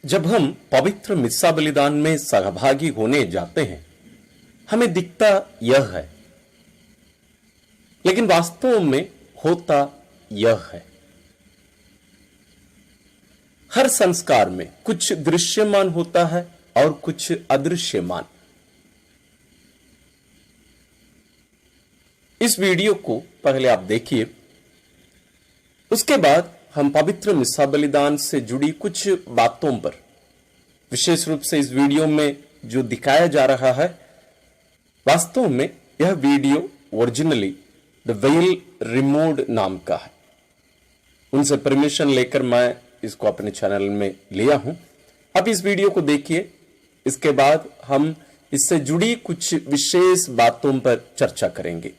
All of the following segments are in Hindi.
जब हम पवित्र मिस्सा बलिदान में सहभागी होने जाते हैं, हमें दिखता यह है, लेकिन वास्तव में होता यह है। हर संस्कार में कुछ दृश्यमान होता है और कुछ अदृश्यमान। इस वीडियो को पहले आप देखिए, उसके बाद हम पवित्र मिस्सा बलिदान से जुड़ी कुछ बातों पर, विशेष रूप से इस वीडियो में जो दिखाया जा रहा है, वास्तव में यह video originally the well removed नाम का है। उनसे परमिशन लेकर मैं इसको अपने चैनल में लिया हूं। अब इस वीडियो को देखिए, इसके बाद हम इससे जुड़ी कुछ विशेष बातों पर चर्चा करेंगे।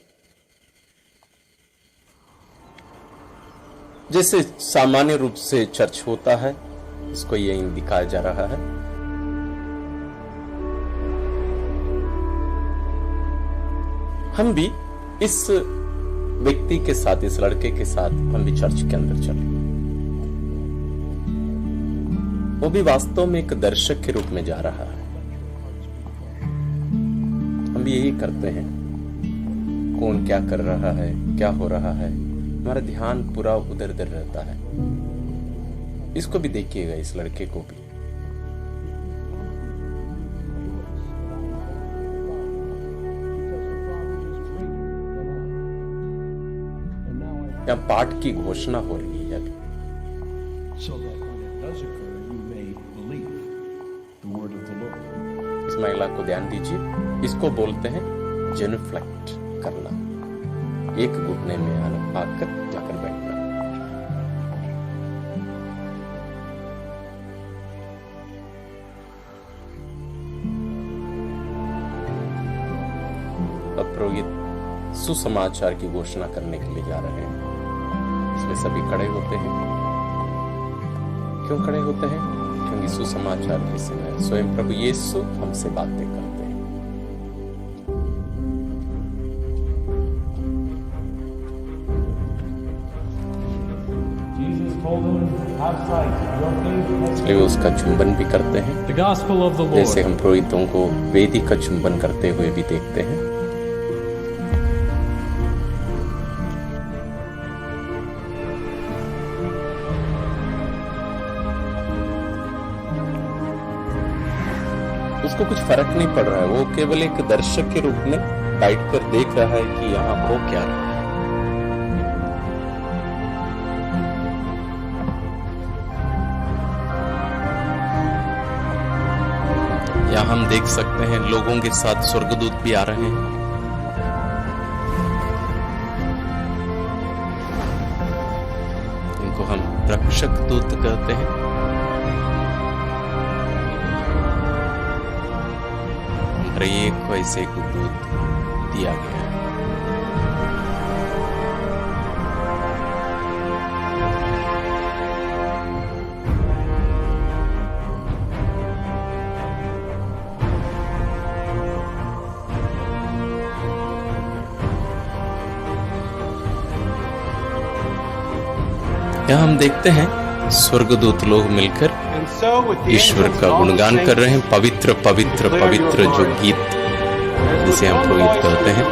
जैसे सामान्य रूप से चर्च होता है, इसको यही दिखाया जा रहा है। हम भी इस व्यक्ति के साथ, इस लड़के के साथ हम भी चर्च के अंदर चले। वो भी वास्तव में एक दर्शक के रूप में जा रहा है। हम भी यही करते हैं। कौन क्या कर रहा है, क्या हो रहा है, हमारा ध्यान पूरा उधर उधर रहता है। इसको भी देखिएगा, इस लड़के को भी। यहाँ पाठ की घोषणा हो रही है। इस महिला को ध्यान दीजिए, इसको बोलते हैं जेनुफ्लेक्ट करना, एक घुटने में आकर जाकर बैठना। अब पुरोहित सुसमाचार की घोषणा करने के लिए जा रहे हैं। इसमें सभी खड़े होते हैं। क्यों खड़े होते हैं? क्योंकि सुसमाचार के समय स्वयं प्रभु यीशु हमसे बातें करते हैं। इसलिए उसका चुंबन भी करते हैं, जैसे हम पुरोहितों को वेदी का चुंबन करते हुए भी देखते हैं। उसको कुछ फर्क नहीं पड़ रहा है, वो केवल एक दर्शक के रूप में बैठकर देख रहा है कि यहाँ हो क्या रहा है। यहाँ हम देख सकते हैं लोगों के साथ स्वर्गदूत भी आ रहे हैं। इनको हम रक्षक दूत कहते हैं। एक को ऐसे को दूत दिया गया है। यहाँ हम देखते हैं स्वर्गदूत लोग मिलकर ईश्वर का गुणगान कर रहे हैं। पवित्र पवित्र पवित्र जो गीत, जिसे हम पुरोहित कहते हैं।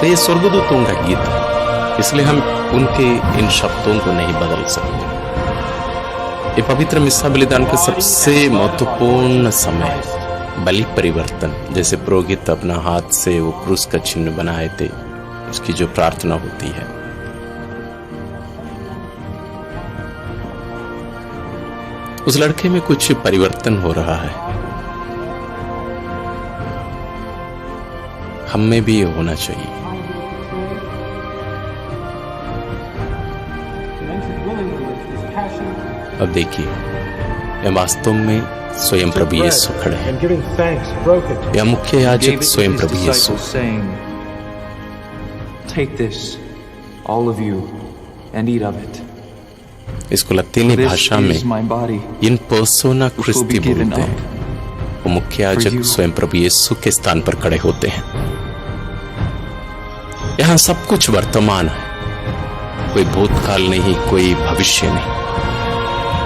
तो ये स्वर्गदूतों का गीत है, इसलिए हम उनके इन शब्दों को नहीं बदल सकते। ये पवित्र मिस्सा बलिदान का सबसे महत्वपूर्ण समय है, बलि परिवर्तन। जैसे पुरोहित अपना हाथ से वो क्रूस का चिन्ह बनाए थे, उसकी जो प्रार्थना होती है। उस लड़के में कुछ परिवर्तन हो रहा है। हम में भी ये होना चाहिए। अब देखिए, यह वास्तव में स्वयं प्रभु यीशु खड़े हैं। यह मुख्य याजक स्वयं प्रभु यीशु। Take this, all of you, and eat of it. इसको लतीनी भाषा में इन पर्सोना क्रिस्टी बोलते हैं। वो मुख्य याजक स्वयं प्रभु यीशु के स्थान पर खड़े होते हैं। यहां सब कुछ वर्तमान है, कोई भूतकाल नहीं, कोई भविष्य नहीं,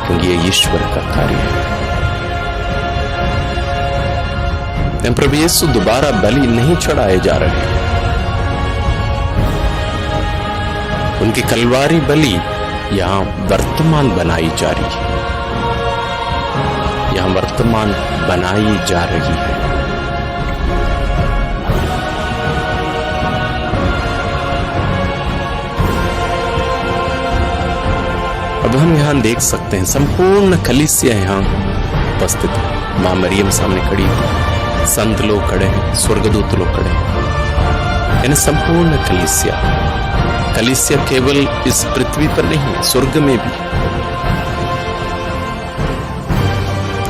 क्योंकि ये ईश्वर का कार्य है। प्रभु यीशु दोबारा बलि नहीं चढ़ाए जा रहे, उनकी कलवारी बलि यहां वर्तमान बनाई जा रही है, यहां वर्तमान बनाई जा रही है। अब हम यहां देख सकते हैं संपूर्ण कलीसिया यहां उपस्थित है। मां मरियम सामने खड़ी है, संत लोग खड़े हैं, स्वर्गदूत लोग खड़े हैं, यानी संपूर्ण कलीसिया। कलीसिया केवल इस पृथ्वी पर नहीं, स्वर्ग में भी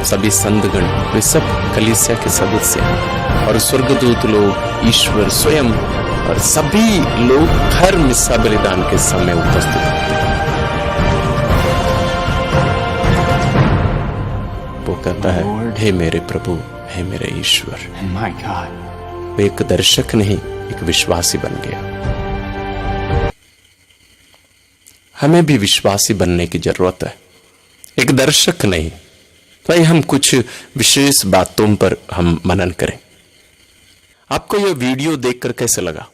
सभी संतगण वे सब कलीसिया के सदस्य हैं, और स्वर्गदूत लोग, ईश्वर स्वयं और सभी लोग हर मिस्सा बलिदान के समय उपस्थित होते हैं। वो कहता है, हे मेरे प्रभु, हे मेरे ईश्वर। वो एक दर्शक नहीं, एक विश्वासी बन गया। हमें भी विश्वासी बनने की जरूरत है, एक दर्शक नहीं। तो आइए हम कुछ विशेष बातों पर हम मनन करें। आपको यह वीडियो देखकर कैसे लगा?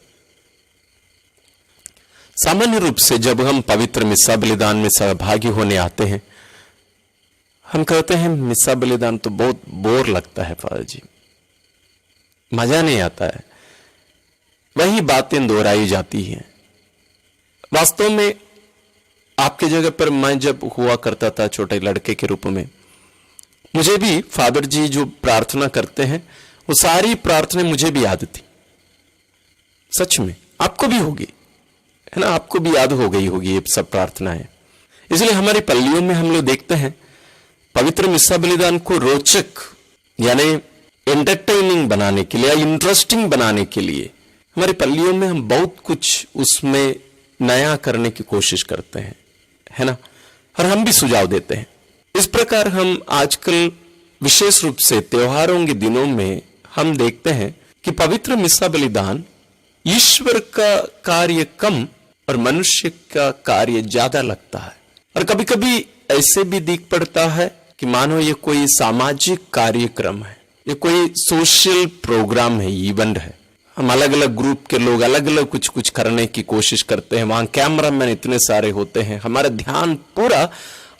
सामान्य रूप से जब हम पवित्र मिस्सा बलिदान में सहभागी होने आते हैं, हम कहते हैं मिस्सा बलिदान तो बहुत बोर लगता है फादर जी, मजा नहीं आता है, वही बातें दोहराई जाती हैं। वास्तव में आपके जगह पर मैं जब हुआ करता था छोटे लड़के के रूप में, मुझे भी फादर जी जो प्रार्थना करते हैं वो सारी प्रार्थना मुझे भी याद थी। सच में आपको भी होगी, है ना, आपको भी याद हो गई होगी ये सब प्रार्थनाएं। इसलिए हमारी पल्लियों में हम लोग देखते हैं पवित्र मिस्सा बलिदान को रोचक यानी एंटरटेनिंग बनाने के लिए, इंटरेस्टिंग बनाने के लिए हमारी पल्लियों में हम बहुत कुछ उसमें नया करने की कोशिश करते हैं, है ना, और हम भी सुझाव देते हैं। इस प्रकार हम आजकल विशेष रूप से त्योहारों के दिनों में हम देखते हैं कि पवित्र मिस्सा बलिदान ईश्वर का कार्य कम और मनुष्य का कार्य ज्यादा लगता है। और कभी कभी ऐसे भी दिख पड़ता है कि मानो ये कोई सामाजिक कार्यक्रम है, ये कोई सोशल प्रोग्राम है, इवेंट है। हम अलग अलग ग्रुप के लोग अलग अलग कुछ कुछ करने की कोशिश करते हैं, वहां कैमरामैन इतने सारे होते हैं, हमारा ध्यान पूरा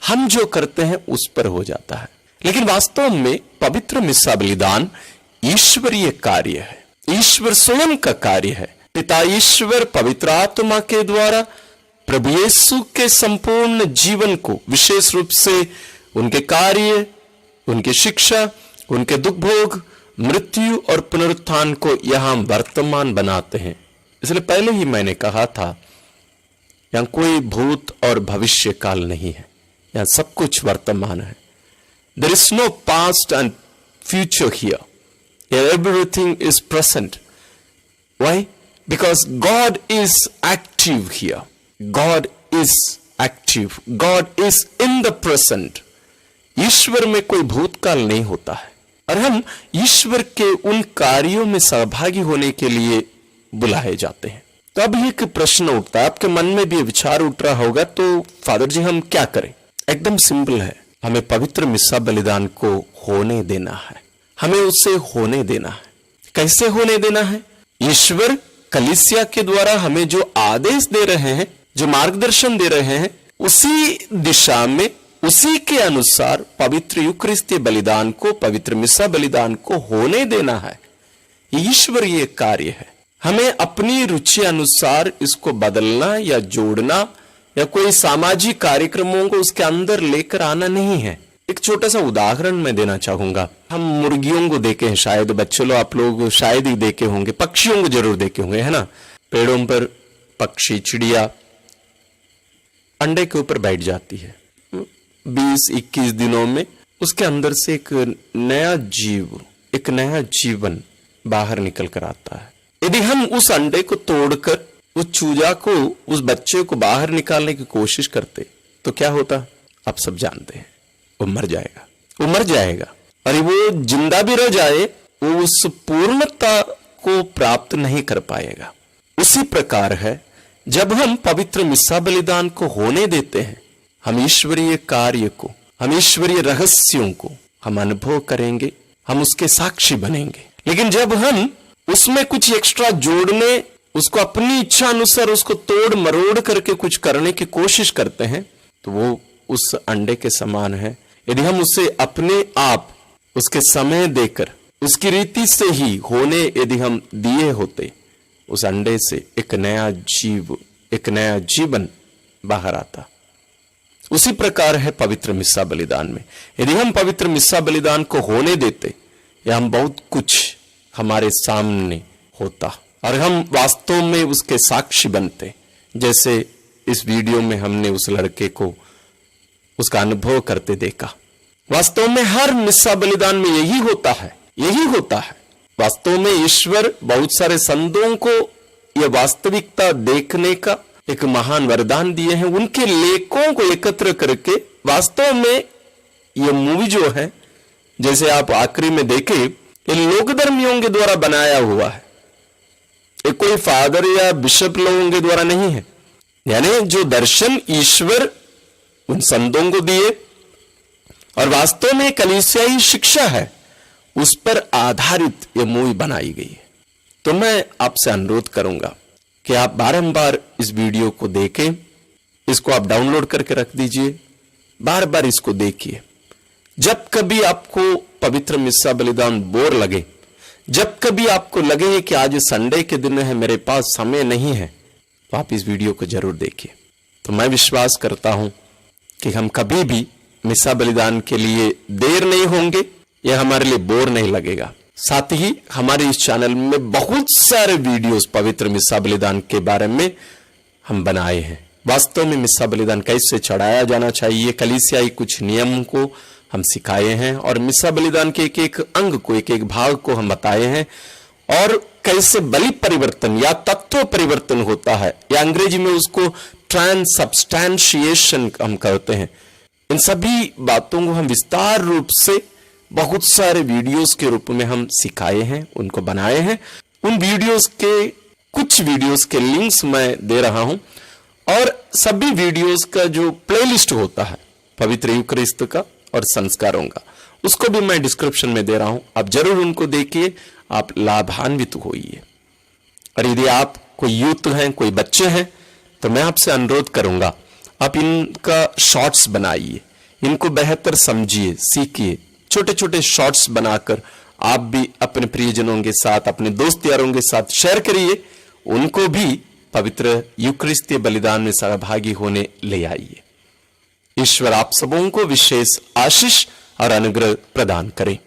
हम जो करते हैं उस पर हो जाता है। लेकिन वास्तव में पवित्र मिस्सा बलिदान ईश्वरीय कार्य है, ईश्वर स्वयं का कार्य है। पिता ईश्वर पवित्र आत्मा के द्वारा प्रभु यीशु के संपूर्ण जीवन को, विशेष रूप से उनके कार्य, उनकी शिक्षा, उनके दुख भोग, मृत्यु और पुनरुत्थान को यहां वर्तमान बनाते हैं। इसलिए पहले ही मैंने कहा था यहां कोई भूत और भविष्य काल नहीं है, यहां सब कुछ वर्तमान है। There is no past and future here, everything is present. Why? Because God is active here, God is active, God is in the present. ईश्वर में कोई भूतकाल नहीं होता है, और हम ईश्वर के उन कार्यों में सहभागी होने के लिए बुलाए जाते हैं। तो अब एक प्रश्न उठता है, आपके मन में भी विचार उठ रहा होगा, तो फादर जी हम क्या करें? एकदम सिंपल है, हमें पवित्र मिस्सा बलिदान को होने देना है, हमें उसे होने देना है। कैसे होने देना है? ईश्वर कलीसिया के द्वारा हमें जो आदेश दे रहे हैं, जो मार्गदर्शन दे रहे हैं, उसी दिशा में, उसी के अनुसार पवित्र यूकरिस्तीय बलिदान को, पवित्र मिस्सा बलिदान को होने देना है। ईश्वरीय कार्य है। हमें अपनी रुचि अनुसार इसको बदलना या जोड़ना या कोई सामाजिक कार्यक्रमों को उसके अंदर लेकर आना नहीं है। एक छोटा सा उदाहरण मैं देना चाहूंगा। हम मुर्गियों को देखे हैं, शायद बच्चे लोग, आप लोग शायद ही देखे होंगे, पक्षियों को जरूर देखे होंगे, है ना। पेड़ों पर पक्षी, चिड़िया अंडे के ऊपर बैठ जाती है, 20-21 दिनों में उसके अंदर से एक नया जीव, एक नया जीवन बाहर निकल कर आता है। यदि हम उस अंडे को तोड़कर उस चूजा को, उस बच्चे को बाहर निकालने की कोशिश करते तो क्या होता? आप सब जानते हैं, वो मर जाएगा, वो मर जाएगा। और वो जिंदा भी रह जाए, वो उस पूर्णता को प्राप्त नहीं कर पाएगा। उसी प्रकार है, जब हम पवित्र मिस्सा बलिदान को होने देते हैं, हम ईश्वरीय कार्य को, हम ईश्वरीय रहस्यों को हम अनुभव करेंगे, हम उसके साक्षी बनेंगे। लेकिन जब हम उसमें कुछ एक्स्ट्रा जोड़ने, उसको अपनी इच्छा अनुसार उसको तोड़ मरोड़ करके कुछ करने की कोशिश करते हैं, तो वो उस अंडे के समान है। यदि हम उसे अपने आप उसके समय देकर उसकी रीति से ही होने यदि हम दिए होते, उस अंडे से एक नया जीव, एक नया जीवन बाहर आता। उसी प्रकार है पवित्र मिस्सा बलिदान में। यदि हम पवित्र मिस्सा बलिदान को होने देते, या हम बहुत कुछ हमारे सामने होता और हम वास्तव में उसके साक्षी बनते। जैसे इस वीडियो में हमने उस लड़के को उसका अनुभव करते देखा। वास्तव में हर मिस्सा बलिदान में यही होता है, यही होता है। वास्तव में ईश्वर बहुत सारे संतों को यह वास्तविकता देखने का एक महान वरदान दिए हैं। उनके लेखों को एकत्र करके वास्तव में यह मूवी जो है, जैसे आप आखिरी में देखे, ये लोकधर्मियों के द्वारा बनाया हुआ है, ये कोई फादर या बिशप लोगों के द्वारा नहीं है। यानी जो दर्शन ईश्वर उन संतों को दिए और वास्तव में कलीसियाई शिक्षा है, उस पर आधारित यह मूवी बनाई गई है। तो मैं आपसे अनुरोध करूंगा कि आप बारंबार इस वीडियो को देखें, इसको आप डाउनलोड करके रख दीजिए, बार बार इसको देखिए। जब कभी आपको पवित्र मिस्सा बलिदान बोर लगे, जब कभी आपको लगे कि आज संडे के दिन है, मेरे पास समय नहीं है, तो आप इस वीडियो को जरूर देखिए। तो मैं विश्वास करता हूं कि हम कभी भी मिस्सा बलिदान के लिए देर नहीं होंगे, यह हमारे लिए बोर नहीं लगेगा। साथ ही हमारे इस चैनल में बहुत सारे वीडियोस पवित्र मिस्सा बलिदान के बारे में हम बनाए हैं। वास्तव में मिस्सा बलिदान कैसे चढ़ाया जाना चाहिए, कलीसियाई कुछ नियम को हम सिखाए हैं और मिस्सा बलिदान के एक एक अंग को, एक एक भाग को हम बताए हैं, और कैसे बलि परिवर्तन या तत्व परिवर्तन होता है, या अंग्रेजी में उसको ट्रांसब्सटैंशिएशन हम कहते हैं। इन सभी बातों को हम विस्तार रूप से बहुत सारे वीडियोस के रूप में हम सिखाए हैं, उनको बनाए हैं। उन वीडियोस के, कुछ वीडियोस के लिंक्स मैं दे रहा हूं, और सभी वीडियोस का जो प्लेलिस्ट होता है पवित्र यूकरिस्त का और संस्कारों का, उसको भी मैं डिस्क्रिप्शन में दे रहा हूं। आप जरूर उनको देखिए, आप लाभान्वित होइए। और यदि आप कोई यूथ हैं, कोई बच्चे हैं, तो मैं आपसे अनुरोध करूंगा, आप इनका शॉर्ट्स बनाइए, इनको बेहतर समझिए, सीखिए। छोटे छोटे शॉर्ट्स बनाकर आप भी अपने प्रियजनों के साथ, अपने दोस्त यारों के साथ शेयर करिए, उनको भी पवित्र यूकरिस्तीय बलिदान में सहभागी होने ले आइए। ईश्वर आप सबों को विशेष आशीष और अनुग्रह प्रदान करें।